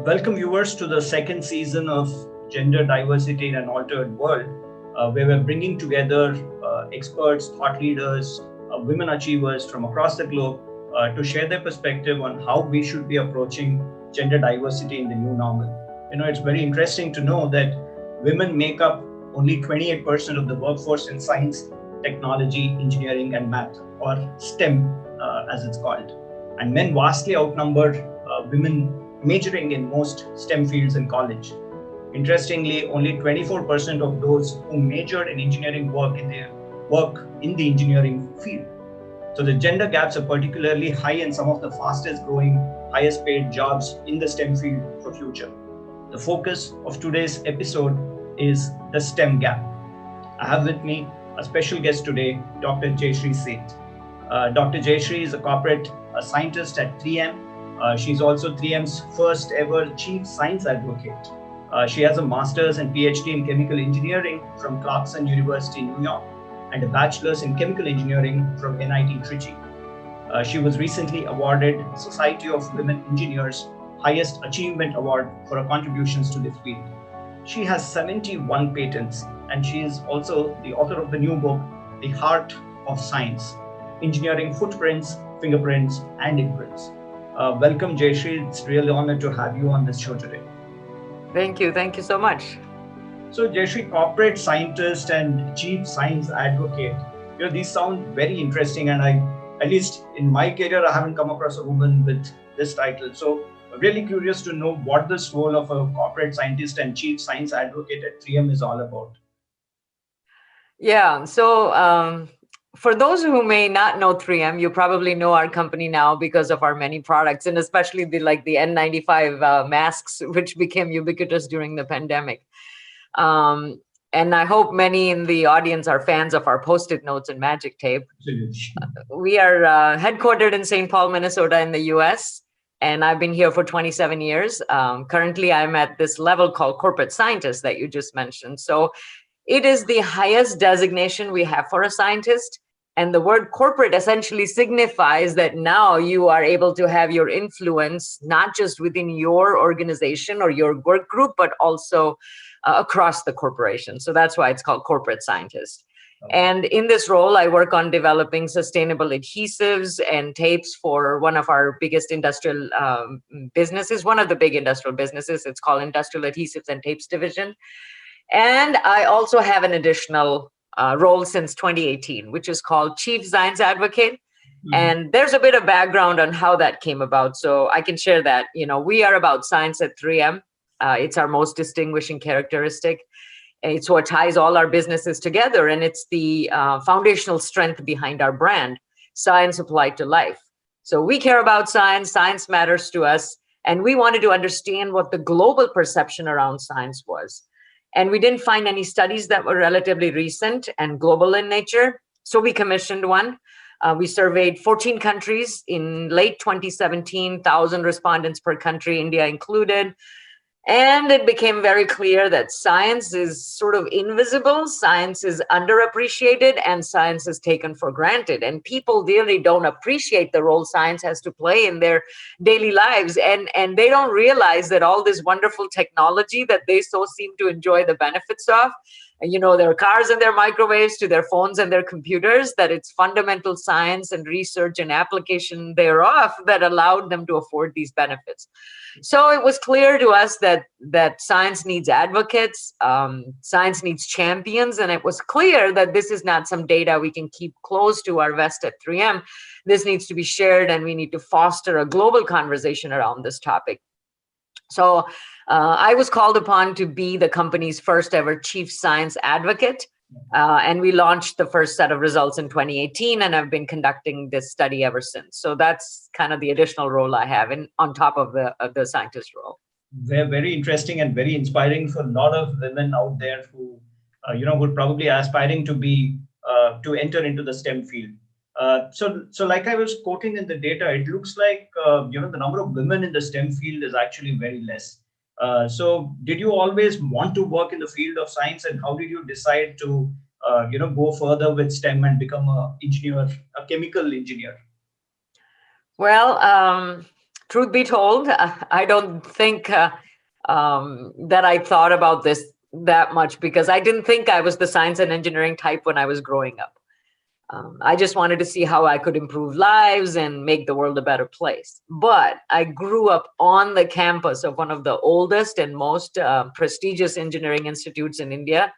Welcome viewers to the second season of Gender Diversity in an Altered World, where we're bringing together experts, thought leaders, women achievers from across the globe to share their perspective on how we should be approaching gender diversity in the new normal. It's very interesting to know that women make up only 28% of the workforce in science, technology, engineering, and math, or STEM as it's called. And men vastly outnumber women majoring in most STEM fields in college. Interestingly, only 24% of those who majored in engineering work in the engineering field. So the gender gaps are particularly high in some of the fastest growing, highest paid jobs in the STEM field for future. The focus of today's episode is the STEM gap. I have with me a special guest today, Dr. Jayshree Seth. Dr. Jayshree is a corporate scientist at 3M. She's also 3M's first ever chief science advocate. She has a master's and PhD in chemical engineering from Clarkson University in New York and a bachelor's in chemical engineering from NIT Trichy. She was recently awarded Society of Women Engineers Highest Achievement Award for her contributions to this field. She has 71 patents, and she is also the author of the new book, The Heart of Science: Engineering Footprints, Fingerprints, and Imprints. Welcome, Jayshree. It's really an honor to have you on this show today. Thank you. Thank you so much. So, Jayshree, corporate scientist and chief science advocate. These sound very interesting, and at least in my career, I haven't come across a woman with this title. So, really curious to know what this role of a corporate scientist and chief science advocate at 3M is all about. Yeah. So, for those who may not know 3M, you probably know our company now because of our many products, and especially the N95 masks, which became ubiquitous during the pandemic. And I hope many in the audience are fans of our Post-it notes and magic tape. We are headquartered in St. Paul, Minnesota in the US, and I've been here for 27 years. Currently, I'm at this level called corporate scientist that you just mentioned. So it is the highest designation we have for a scientist. And the word corporate essentially signifies that now you are able to have your influence, not just within your organization or your work group, but also across the corporation. So that's why it's called corporate scientist. And in this role, I work on developing sustainable adhesives and tapes for one of our biggest industrial businesses, one of the big industrial businesses. It's called Industrial Adhesives and Tapes Division. And I also have an additional role since 2018, which is called Chief Science Advocate. Mm-hmm. And there's a bit of background on how that came about. So I can share that. We are about science at 3M. It's our most distinguishing characteristic. It's what ties all our businesses together. And it's the foundational strength behind our brand, science applied to life. So we care about science. Science matters to us. And we wanted to understand what the global perception around science was. And we didn't find any studies that were relatively recent and global in nature. So we commissioned one. We surveyed 14 countries in late 2017, 1,000 respondents per country, India included. And it became very clear that science is sort of invisible, science is underappreciated, and science is taken for granted. And people really don't appreciate the role science has to play in their daily lives. And they don't realize that all this wonderful technology that they so seem to enjoy the benefits of, their cars and their microwaves to their phones and their computers, that it's fundamental science and research and application thereof that allowed them to afford these benefits. So it was clear to us that science needs advocates, science needs champions, and it was clear that this is not some data we can keep close to our vest at 3M. This needs to be shared, and we need to foster a global conversation around this topic. So I was called upon to be the company's first ever chief science advocate. And we launched the first set of results in 2018, and I've been conducting this study ever since. So that's kind of the additional role I have on top of the scientist role. They're very interesting and very inspiring for a lot of women out there who, would probably aspiring to be to enter into the STEM field. So like I was quoting in the data, it looks like, the number of women in the STEM field is actually very less. So did you always want to work in the field of science, and how did you decide to, go further with STEM and become a chemical engineer? Well, Truth be told, I don't think that I thought about this that much because I didn't think I was the science and engineering type when I was growing up. I just wanted to see how I could improve lives and make the world a better place. But I grew up on the campus of one of the oldest and most prestigious engineering institutes in India.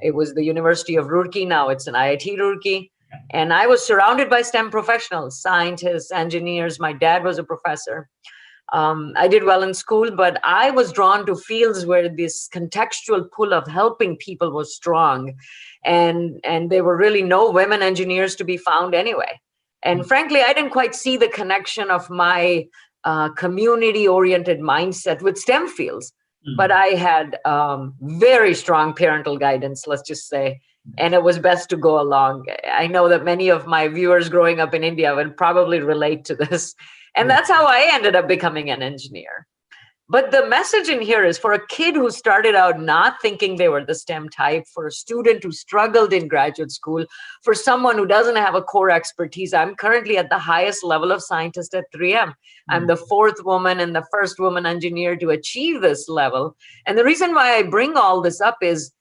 It was the University of Roorkee. Now it's an IIT Roorkee. And I was surrounded by STEM professionals, scientists, engineers. My dad was a professor. I did well in school, but I was drawn to fields where this contextual pull of helping people was strong, and there were really no women engineers to be found anyway. And frankly, I didn't quite see the connection of my community-oriented mindset with STEM fields. But I had very strong parental guidance, let's just say, and it was best to go along. I know that many of my viewers growing up in India would probably relate to this. And that's how I ended up becoming an engineer. But the message in here is for a kid who started out not thinking they were the STEM type, for a student who struggled in graduate school, for someone who doesn't have a core expertise. I'm currently at the highest level of scientist at 3M. I'm the fourth woman and the first woman engineer to achieve this level. And the reason why I bring all this up is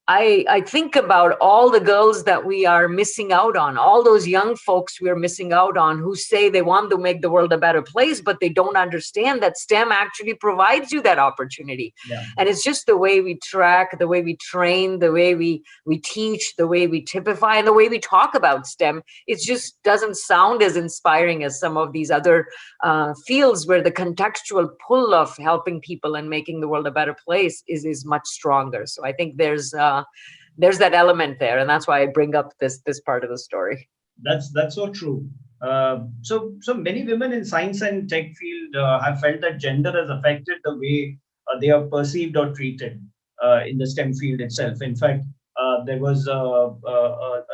I think about all the girls that we are missing out on, all those young folks we are missing out on who say they want to make the world a better place, but they don't understand that STEM actually provides you that opportunity. Yeah. And it's just the way we track, the way we train, the way we teach, the way we typify, and the way we talk about STEM. It just doesn't sound as inspiring as some of these other fields where the contextual pull of helping people and making the world a better place is much stronger. So I think there's that element there, and that's why I bring up this part of the story. That's so true. So many women in science and tech field have felt that gender has affected the way they are perceived or treated in the STEM field itself. In fact, there was a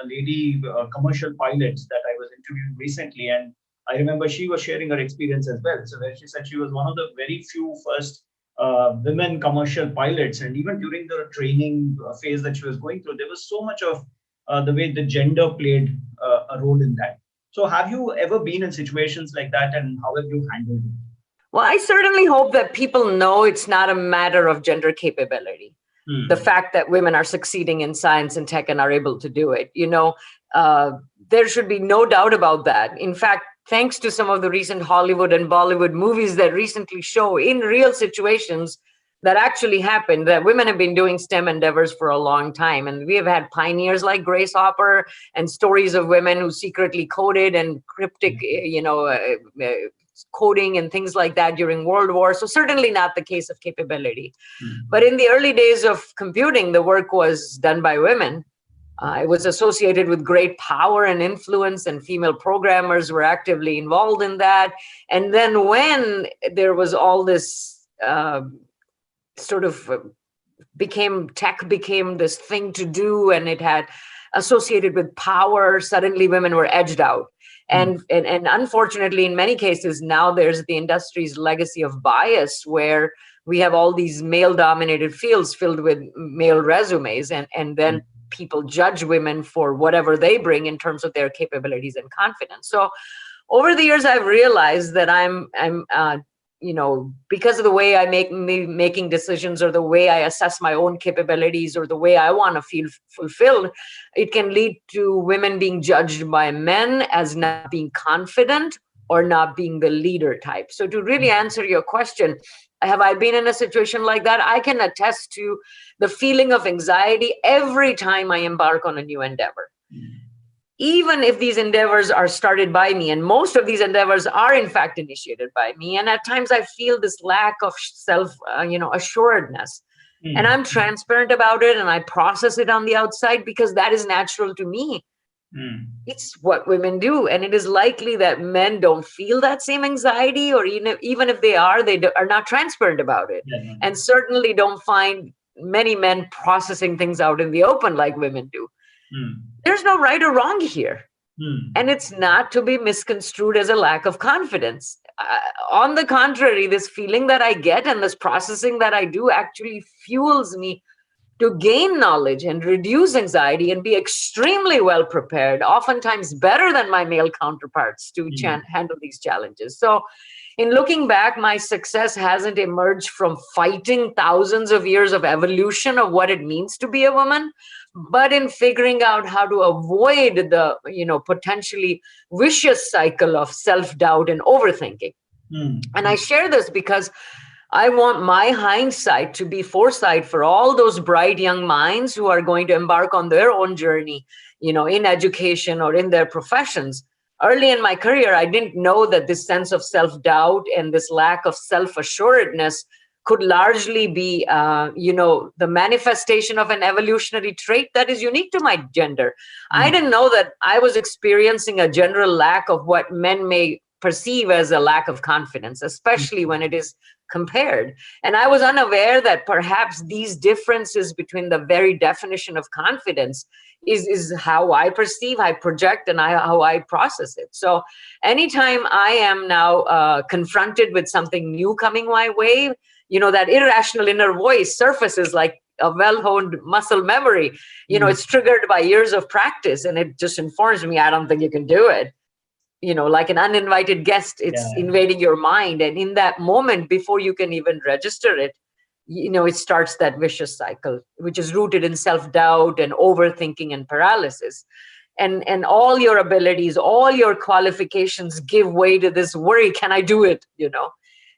lady commercial pilot that I was interviewing recently, and I remember she was sharing her experience as well. So where she said she was one of the very few first women commercial pilots, and even during the training phase that she was going through, there was so much of the way the gender played a role in that. So have you ever been in situations like that, and how have you handled it? Well, I certainly hope that people know it's not a matter of gender capability. The fact that women are succeeding in science and tech and are able to do it, there should be no doubt about that. In fact, thanks to some of the recent Hollywood and Bollywood movies that recently show in real situations that actually happened, that women have been doing STEM endeavors for a long time. And we have had pioneers like Grace Hopper and stories of women who secretly coded and cryptic, coding and things like that during World War. So certainly not the case of capability. But in the early days of computing, the work was done by women. It was associated with great power and influence, and female programmers were actively involved in that. And then when there was all this tech became this thing to do, and it had associated with power, suddenly women were edged out. And unfortunately, in many cases, now there's the industry's legacy of bias, where we have all these male-dominated fields filled with male resumes, and then people judge women for whatever they bring in terms of their capabilities and confidence. So over the years, I've realized that I'm because of the way I making decisions, or the way I assess my own capabilities, or the way I want to feel fulfilled, it can lead to women being judged by men as not being confident or not being the leader type. So to really answer your question, have I been in a situation like that? I can attest to the feeling of anxiety every time I embark on a new endeavor. Even if these endeavors are started by me, and most of these endeavors are in fact initiated by me, and at times I feel this lack of self, assuredness, and I'm transparent about it, and I process it on the outside because that is natural to me. It's what women do, and it is likely that men don't feel that same anxiety, or even if they are not transparent about it, and certainly don't find many men processing things out in the open like women do. There's no right or wrong here. And it's not to be misconstrued as a lack of confidence. On the contrary, this feeling that I get and this processing that I do actually fuels me to gain knowledge and reduce anxiety and be extremely well prepared, oftentimes better than my male counterparts to handle these challenges. So in looking back, my success hasn't emerged from fighting thousands of years of evolution of what it means to be a woman, but in figuring out how to avoid the, potentially vicious cycle of self-doubt and overthinking. And I share this because I want my hindsight to be foresight for all those bright young minds who are going to embark on their own journey, in education or in their professions. Early in my career, I didn't know that this sense of self-doubt and this lack of self-assuredness could largely be, the manifestation of an evolutionary trait that is unique to my gender. I didn't know that I was experiencing a general lack of what men may perceive as a lack of confidence, especially when it is compared. And I was unaware that perhaps these differences between the very definition of confidence is how I perceive, I project, and how I process it. So anytime I am now confronted with something new coming my way, that irrational inner voice surfaces like a well-honed muscle memory. It's triggered by years of practice, and it just informs me, I don't think you can do it. Like an uninvited guest, it's invading your mind. And in that moment, before you can even register it, it starts that vicious cycle, which is rooted in self-doubt and overthinking and paralysis. And all your abilities, all your qualifications give way to this worry, can I do it?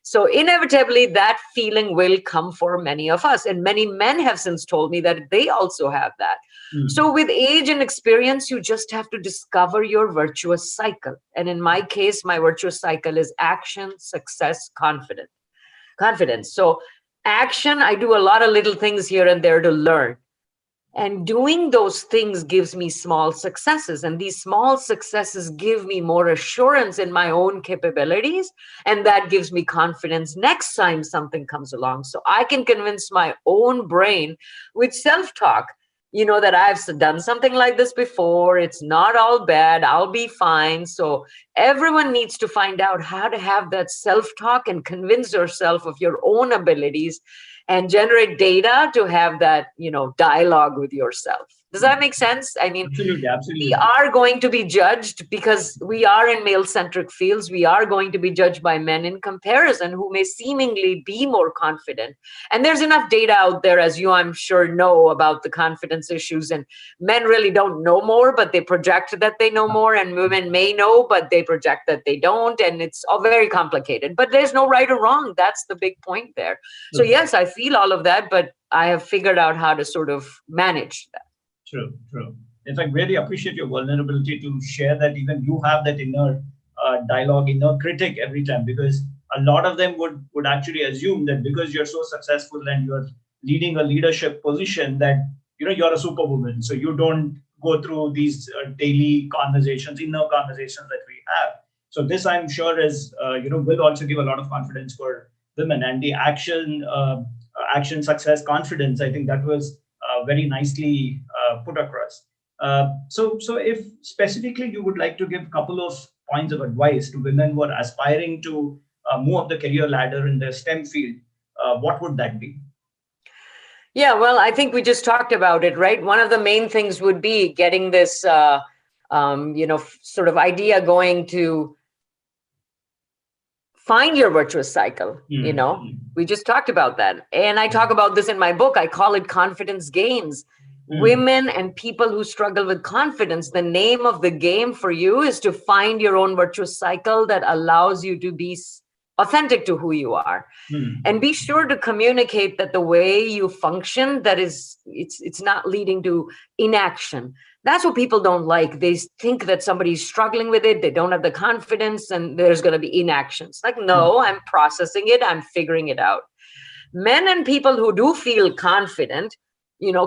So inevitably, that feeling will come for many of us. And many men have since told me that they also have that. So with age and experience, you just have to discover your virtuous cycle. And in my case, my virtuous cycle is action, success, confidence. So action, I do a lot of little things here and there to learn. And doing those things gives me small successes. And these small successes give me more assurance in my own capabilities. And that gives me confidence next time something comes along. So I can convince my own brain with self-talk, that I've done something like this before. It's not all bad. I'll be fine. So everyone needs to find out how to have that self-talk and convince yourself of your own abilities and generate data to have that, dialogue with yourself. Does that make sense? I mean, absolutely. We are going to be judged because we are in male-centric fields. We are going to be judged by men in comparison who may seemingly be more confident. And there's enough data out there, as you, I'm sure, know about the confidence issues. And men really don't know more, but they project that they know more. And women may know, but they project that they don't. And it's all very complicated. But there's no right or wrong. That's the big point there. So yes, I feel all of that, but I have figured out how to sort of manage that. True. In fact, really appreciate your vulnerability to share that even you have that inner dialogue, inner critic every time, because a lot of them would actually assume that because you're so successful and you're leading a leadership position that, you're a superwoman. So you don't go through these daily conversations, inner conversations that we have. So this, I'm sure, is, will also give a lot of confidence for women. And the action, success, confidence, I think that was very nicely put across. So if specifically you would like to give a couple of points of advice to women who are aspiring to move up the career ladder in the STEM field, what would that be? Yeah, well, I think we just talked about it, right? One of the main things would be getting this, sort of idea going to find your virtuous cycle. We just talked about that. And I talk about this in my book. I call it confidence gains. Women and people who struggle with confidence, the name of the game for you is to find your own virtuous cycle that allows you to be authentic to who you are. And be sure to communicate that the way you function, that is, it's not leading to inaction. That's what people don't like. They think that somebody's struggling with it. They don't have the confidence and there's going to be inaction. It's like, no, I'm processing it. I'm figuring it out. Men and people who do feel confident,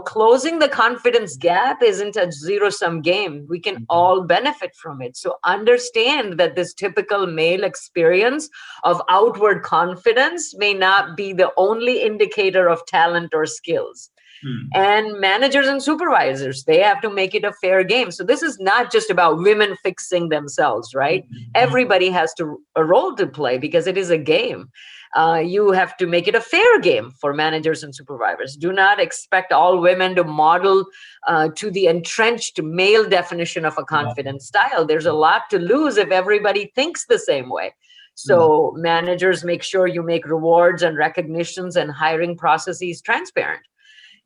closing the confidence gap isn't a zero-sum game. We can all benefit from it. So understand that this typical male experience of outward confidence may not be the only indicator of talent or skills. Hmm. And managers and supervisors, they have to make it a fair game. So this is not just about women fixing themselves, right? Hmm. Everybody has a role to play because it is a game. You have to make it a fair game for managers and supervisors. Do not expect all women to model to the entrenched male definition of a Yeah. confident style. There's a lot to lose if everybody thinks the same way. Hmm. So managers, make sure you make rewards and recognitions and hiring processes transparent.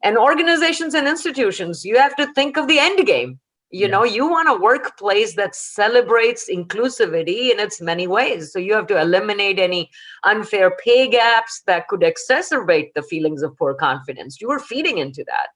And organizations and institutions, you have to think of the end game. You know, Yes. you want a workplace that celebrates inclusivity in its many ways. So you have to eliminate any unfair pay gaps that could exacerbate the feelings of poor confidence. You are feeding into that.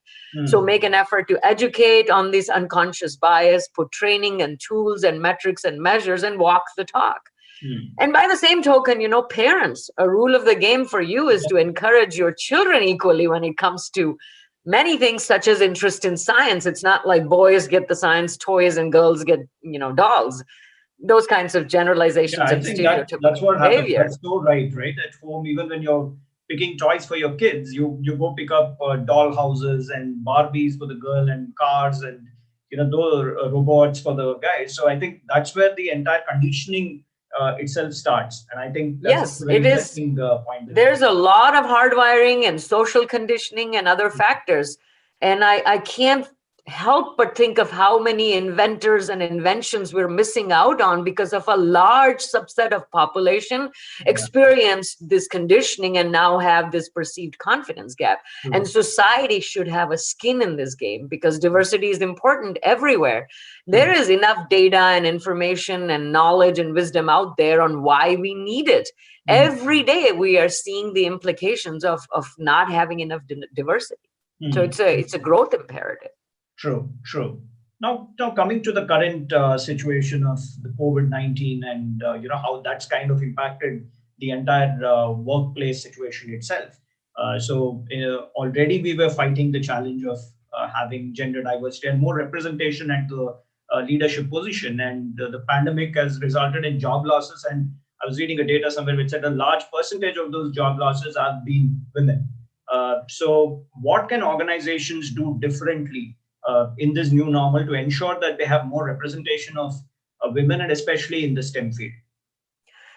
So Hmm. make an effort to educate on this unconscious bias, put training and tools and metrics and measures, and walk the talk. Hmm. And by the same token, you know, parents, a rule of the game for you is to encourage your children equally when it comes to many things, such as interest in science. It's not like boys get the science toys and girls get, you know, dolls. Those kinds of Yeah, generalizations I and think that's stereotypical what happens. behavior. That's so right, right? At home, even when you're picking toys for your kids, you go pick up doll houses and Barbies for the girl and cars and those robots for the guys. So I think that's where the entire conditioning itself starts, and I think that's a Yes, very it is. interesting point that you There's made. a lot of hardwiring and social conditioning and other factors. And I can't help but think of how many inventors and inventions we're missing out on because of a large subset of population Yeah, experienced this conditioning and now have this perceived confidence gap. And true. society should have a skin in this game because diversity is important everywhere. There Hmm. is enough data and information and knowledge and wisdom out there on why we need it. Hmm. Every day we are seeing the implications of not having enough diversity. So Hmm. it's a growth imperative. True, true. Now coming to the current situation of the COVID-19 and how that's kind of impacted the entire workplace situation itself. Already we were fighting the challenge of having gender diversity and more representation at the leadership position, and the pandemic has resulted in job losses. And I was reading a data somewhere which said a large percentage of those job losses have been women. So, what can organizations do differently in this new normal to ensure that they have more representation of women, and especially in the STEM field?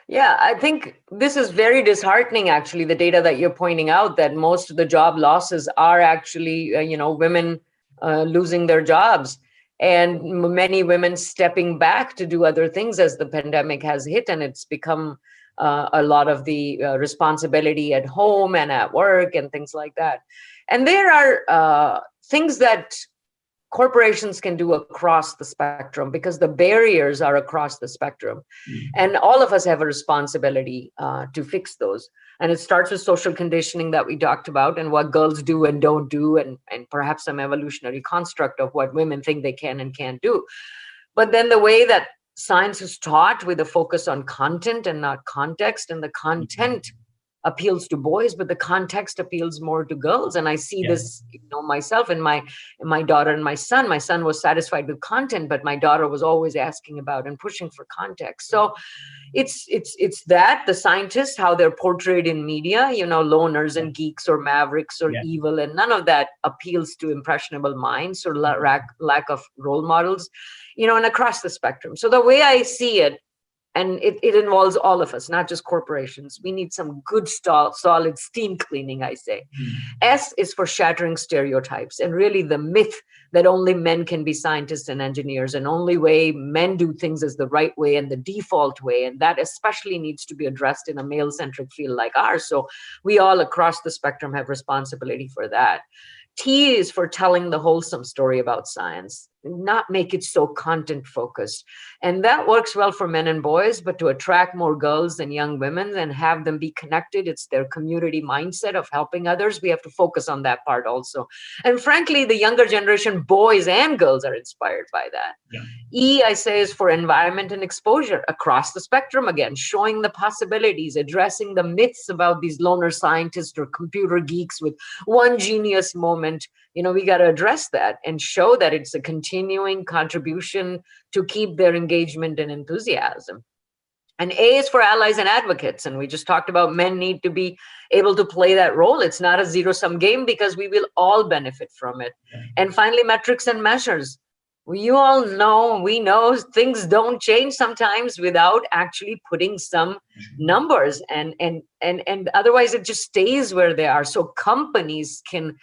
Yeah, I think this is very disheartening, actually, the data that you're pointing out that most of the job losses are actually, women losing their jobs and many women stepping back to do other things as the pandemic has hit and it's become a lot of the responsibility at home and at work and things like that. And there are things that corporations can do across the spectrum because the barriers are across the spectrum, Mm. and all of us have a responsibility to fix those. And it starts with social conditioning that we talked about and what girls do and don't do, and perhaps some evolutionary construct of what women think they can and can't do. But then the way that science is taught with a focus on content and not context, and the content appeals to boys but the context appeals more to girls. And I see Yeah. this, myself and my daughter and my son was satisfied with content, but my daughter was always asking about and pushing for context. So it's that the scientists, how they're portrayed in media, loners Yeah. and geeks or mavericks or Yeah. evil, and none of that appeals to impressionable minds or lack of role models, and across the spectrum. So the way I see it, and it involves all of us, not just corporations. We need some good solid steam cleaning, I say. Mm. S is for shattering stereotypes and really the myth that only men can be scientists and engineers, and only way men do things is the right way and the default way. And that especially needs to be addressed in a male centric field like ours. So we all across the spectrum have responsibility for that. T is for telling the wholesome story about science, not make it so content focused. And that works well for men and boys, but to attract more girls and young women and have them be connected, it's their community mindset of helping others. We have to focus on that part also. And frankly, the younger generation, boys and girls, are inspired by that. Yeah. E, I say, is for environment and exposure across the spectrum, again, showing the possibilities, addressing the myths about these loner scientists or computer geeks with one genius moment. We got to address that and show that it's a continuing contribution to keep their engagement and enthusiasm. And A is for allies and advocates. And we just talked about men need to be able to play that role. It's not a zero-sum game because we will all benefit from it. And finally, metrics and measures. You all know, we know things don't change sometimes without actually putting some numbers, and otherwise it just stays where they are. So companies can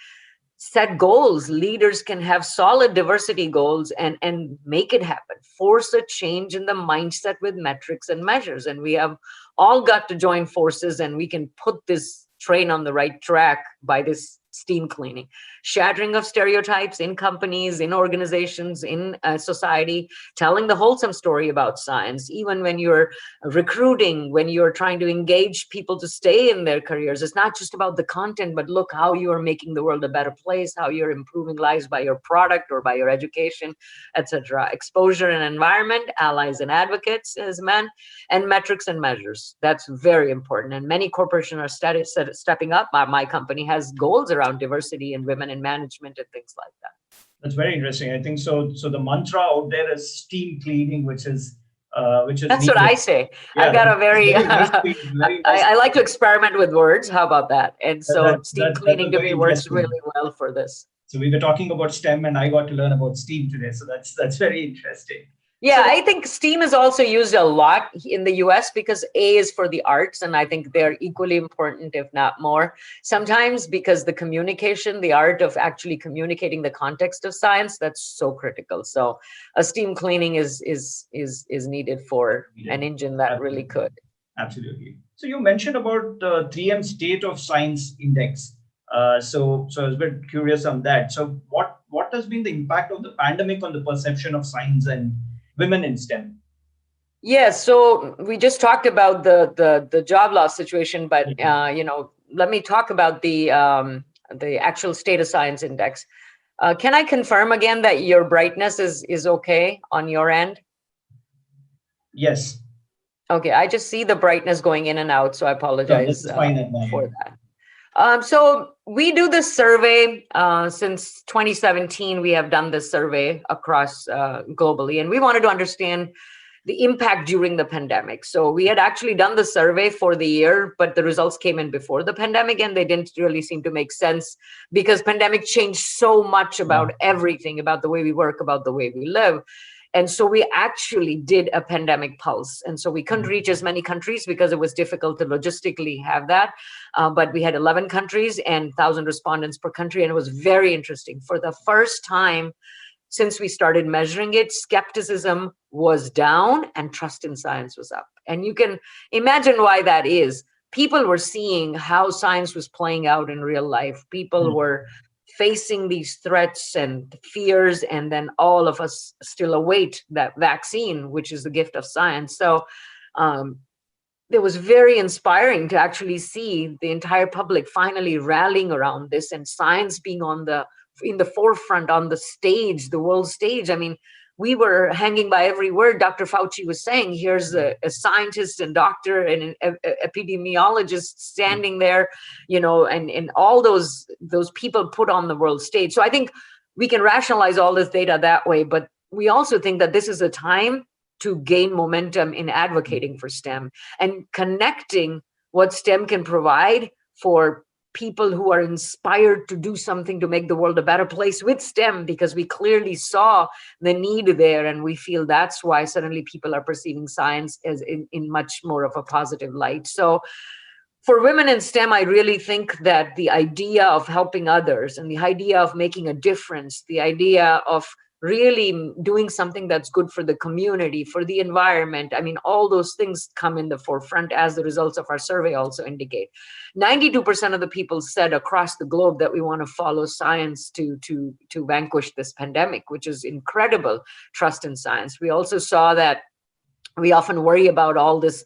set goals, leaders can have solid diversity goals and make it happen, force a change in the mindset with metrics and measures. And we have all got to join forces, and we can put this train on the right track by this steam cleaning, shattering of stereotypes in companies, in organizations, in society, telling the wholesome story about science. Even when you're recruiting, when you're trying to engage people to stay in their careers, it's not just about the content, but look how you are making the world a better place, how you're improving lives by your product or by your education, etc. Exposure and environment, allies and advocates as men, and metrics and measures. That's very important. And many corporations are stepping up. My company has goals around diversity and women in management and things like that. That's very interesting. I think so. So the mantra out there is steam cleaning, which is that's needed. what I say. Yeah, I've got a very, very nicely, very nice. I like to experiment with words. How about that? And so steam cleaning to me works really well for this. So we were talking about STEM, and I got to learn about steam today. So that's very interesting. Yeah, so I think STEAM is also used a lot in the US because A is for the arts, and I think they're equally important, if not more. Sometimes because the communication, the art of actually communicating the context of science, that's so critical. So a steam cleaning is needed for an engine that really could. Absolutely. So you mentioned about the 3M State of Science Index. So I was a bit curious on that. So what has been the impact of the pandemic on the perception of science and women in STEM? Yes, so we just talked about the job loss situation, but let me talk about the actual State of Science Index. Can I confirm again that your brightness is okay on your end? Yes. Okay, I just see the brightness going in and out, so I apologize for that. So we do this survey since 2017. We have done this survey across globally, and we wanted to understand the impact during the pandemic. So we had actually done the survey for the year, but the results came in before the pandemic, and they didn't really seem to make sense because pandemic changed so much about everything, about the way we work, about the way we live. And so we actually did a pandemic pulse. And so we couldn't reach as many countries because it was difficult to logistically have that. But we had 11 countries and 1,000 respondents per country. And it was very interesting. For the first time since we started measuring it, skepticism was down and trust in science was up. And you can imagine why that is. People were seeing how science was playing out in real life. People were facing these threats and fears, and then all of us still await that vaccine, which is the gift of science. So it was very inspiring to actually see the entire public finally rallying around this, and science being in the forefront, on the stage, the world stage. I mean, we were hanging by every word Dr. Fauci was saying. Here's a scientist and doctor and an epidemiologist standing there, and all those people put on the world stage. So I think we can rationalize all this data that way, but we also think that this is a time to gain momentum in advocating for STEM and connecting what STEM can provide for people who are inspired to do something to make the world a better place with STEM, because we clearly saw the need there, and we feel that's why suddenly people are perceiving science as in much more of a positive light. So for women in STEM, I really think that the idea of helping others and the idea of making a difference, the idea of really doing something that's good for the community, for the environment, I mean, all those things come in the forefront, as the results of our survey also indicate. 92% of the people said across the globe that we want to follow science to vanquish this pandemic, which is incredible trust in science. We also saw that we often worry about all this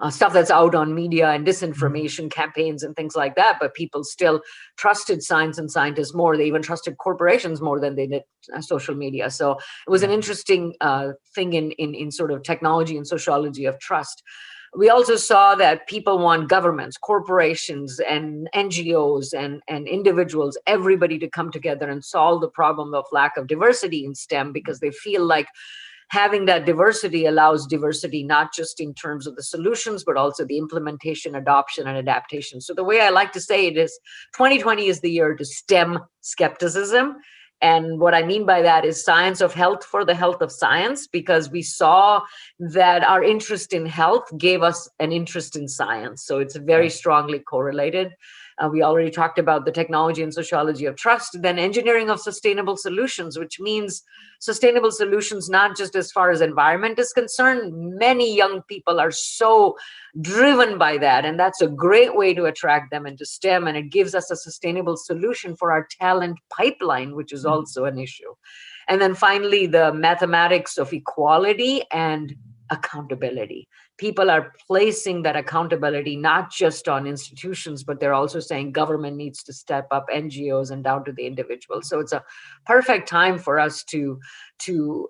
stuff that's out on media and disinformation campaigns and things like that, but people still trusted science and scientists more. They even trusted corporations more than they did social media. So it was an interesting thing in sort of technology and sociology of trust. We also saw that people want governments, corporations, and NGOs and individuals, everybody to come together and solve the problem of lack of diversity in STEM, because they feel like having that diversity allows diversity, not just in terms of the solutions, but also the implementation, adoption, and adaptation. So the way I like to say it is 2020 is the year to stem skepticism. And what I mean by that is science of health for the health of science, because we saw that our interest in health gave us an interest in science. So it's very strongly correlated. We already talked about the technology and sociology of trust, then engineering of sustainable solutions, which means sustainable solutions, not just as far as environment is concerned. Many young people are so driven by that, and that's a great way to attract them into STEM, and it gives us a sustainable solution for our talent pipeline, which is also an issue. And then finally, the mathematics of equality and accountability. People are placing that accountability not just on institutions, but they're also saying government needs to step up, NGOs, and down to the individual. So it's a perfect time for us to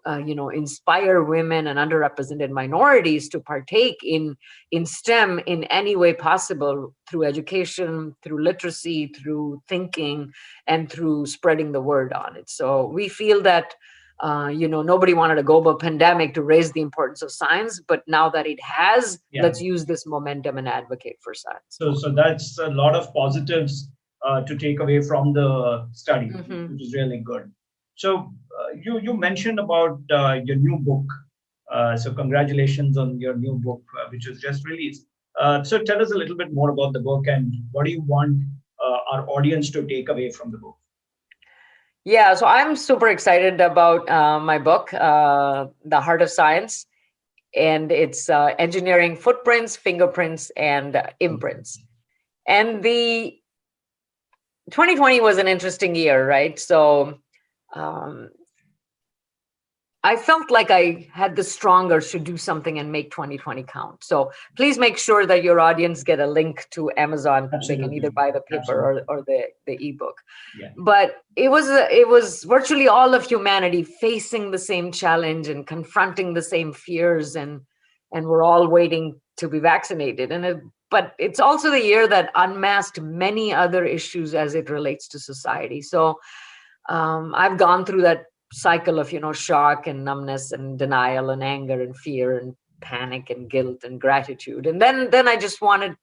inspire women and underrepresented minorities to partake in STEM in any way possible, through education, through literacy, through thinking, and through spreading the word on it. So we feel that nobody wanted a global pandemic to raise the importance of science, but now that it has, let's use this momentum and advocate for science. So that's a lot of positives to take away from the study, which is really good. So you mentioned about your new book. So congratulations on your new book, which was just released. So tell us a little bit more about the book and what do you want our audience to take away from the book? Yeah, so I'm super excited about my book, The Heart of Science, and it's engineering footprints, fingerprints, and imprints. And the 2020 was an interesting year, right? So I felt like I had the stronger to do something and make 2020 count. So please make sure that your audience get a link to Amazon. Absolutely. They can either buy the paper or the ebook. Yeah. But it was virtually all of humanity facing the same challenge and confronting the same fears, and we're all waiting to be vaccinated. But it's also the year that unmasked many other issues as it relates to society. So I've gone through that cycle of shock and numbness and denial and anger and fear and panic and guilt and gratitude, and then I just wanted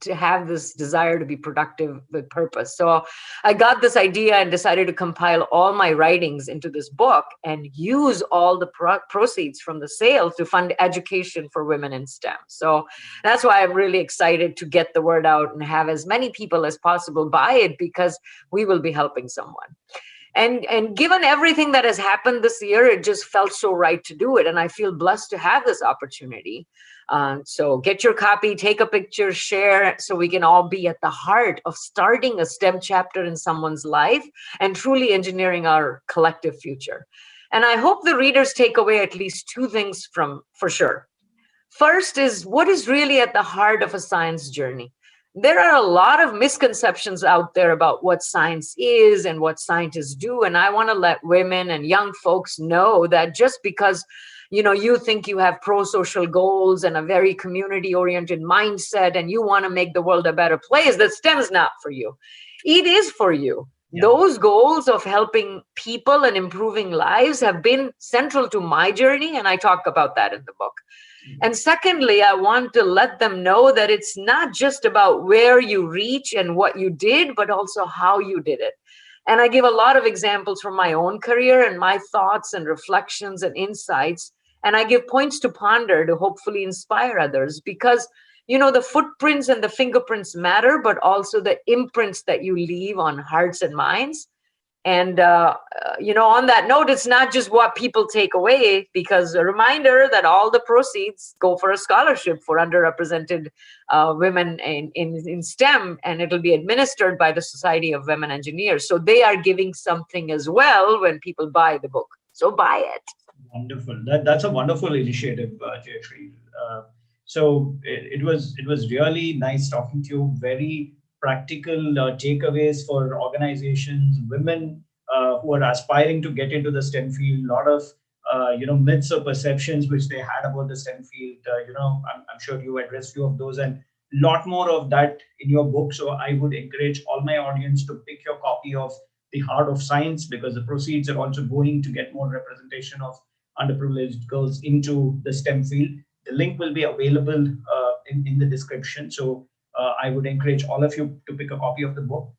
to have this desire to be productive with purpose. So I got this idea and decided to compile all my writings into this book and use all the proceeds from the sale to fund education for women in STEM. So that's why I'm really excited to get the word out and have as many people as possible buy it, because we will be helping someone. And given everything that has happened this year, it just felt so right to do it. And I feel blessed to have this opportunity. So get your copy, take a picture, share, so we can all be at the heart of starting a STEM chapter in someone's life and truly engineering our collective future. And I hope the readers take away at least two things for sure. First is, what is really at the heart of a science journey? There are a lot of misconceptions out there about what science is and what scientists do. And I want to let women and young folks know that just because you think you have pro-social goals and a very community-oriented mindset and you want to make the world a better place, that STEM is not for you. It is for you. Yeah. Those goals of helping people and improving lives have been central to my journey, and I talk about that in the book. And secondly, I want to let them know that it's not just about where you reach and what you did, but also how you did it. And I give a lot of examples from my own career and my thoughts and reflections and insights. And I give points to ponder to hopefully inspire others, because the footprints and the fingerprints matter, but also the imprints that you leave on hearts and minds. And, on that note, it's not just what people take away, because a reminder that all the proceeds go for a scholarship for underrepresented women in STEM, and it'll be administered by the Society of Women Engineers. So they are giving something as well when people buy the book. So buy it. Wonderful. That's a wonderful initiative, Jayshree. So it was really nice talking to you. Very practical takeaways for organizations, women who are aspiring to get into the STEM field. A lot of myths or perceptions which they had about the STEM field. I'm sure you addressed few of those, and a lot more of that in your book. So I would encourage all my audience to pick your copy of The Heart of Science, because the proceeds are also going to get more representation of underprivileged girls into the STEM field. The link will be available in the description. So I would encourage all of you to pick a copy of the book,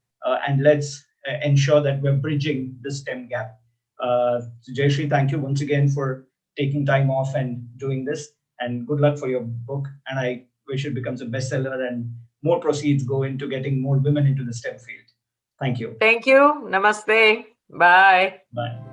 and let's ensure that we're bridging the STEM gap. So Jayshree, thank you once again for taking time off and doing this, and good luck for your book. And I wish it becomes a bestseller and more proceeds go into getting more women into the STEM field. Thank you. Thank you. Namaste. Bye. Bye.